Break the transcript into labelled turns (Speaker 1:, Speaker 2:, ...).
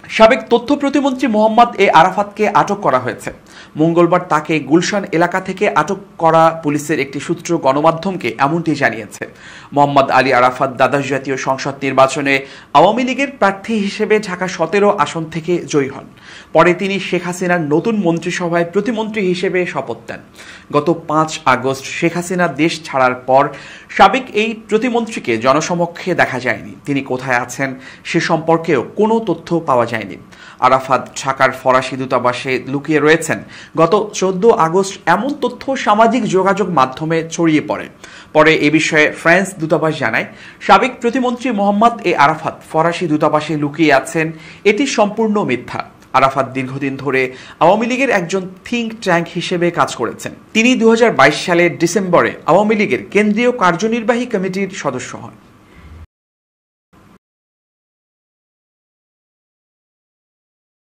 Speaker 1: সাবেক তথ্য প্রতিমন্ত্রী মোহাম্মদ এ আরাফাতকে আটক করা হয়েছে। মঙ্গলবার তাকে গুলশান এলাকা থেকে আটক করা পুলিশের একটি সূত্র গণমাধ্যমকে এমনটি জানিয়েছে। মোহাম্মদ আলী আরাফাত দ্বাদশ জাতীয় সংসদ নির্বাচনে আওয়ামী লীগের প্রার্থী হিসেবে ঢাকা 17 আসন থেকে জয়ী হন। পরে তিনি শেখ হাসিনার নতুন মন্ত্রিসভায় প্রতিমন্ত্রী হিসেবে শপথ নেন। গত 5 আগস্ট শেখ হাসিনা দেশ ছাড়ার পর সাবেক এই প্রতিমন্ত্রীকে জনসমক্ষে দেখা যায়নি। তিনি কোথায় আছেন সে সম্পর্কেও কোনো তথ্য পাওয়া যায়নি। আরাফাত ঢাকার ফরাসি দূতাবাসে লুকিয়ে রয়েছেন। গত 14 আগস্ট এমন তথ্য সামাজিক যোগাযোগ মাধ্যমে ছড়িয়ে পড়ে। পরে এ বিষয়ে ফ্রান্স দূতাবাস জানায়, সাবেক প্রতিমন্ত্রী মোহাম্মদ এ আরাফাত ফরাসি দূতাবাসে লুকিয়ে আছেন, এটি সম্পূর্ণ মিথ্যা। আরাফাত দীর্ঘদিন ধরে আওয়ামী লীগের একজন থিঙ্ক ট্যাঙ্ক হিসেবে কাজ করেছেন। তিনি 2022 সালের ডিসেম্বরে আওয়ামী লীগের কেন্দ্রীয় কার্যনির্বাহী কমিটির সদস্য হন।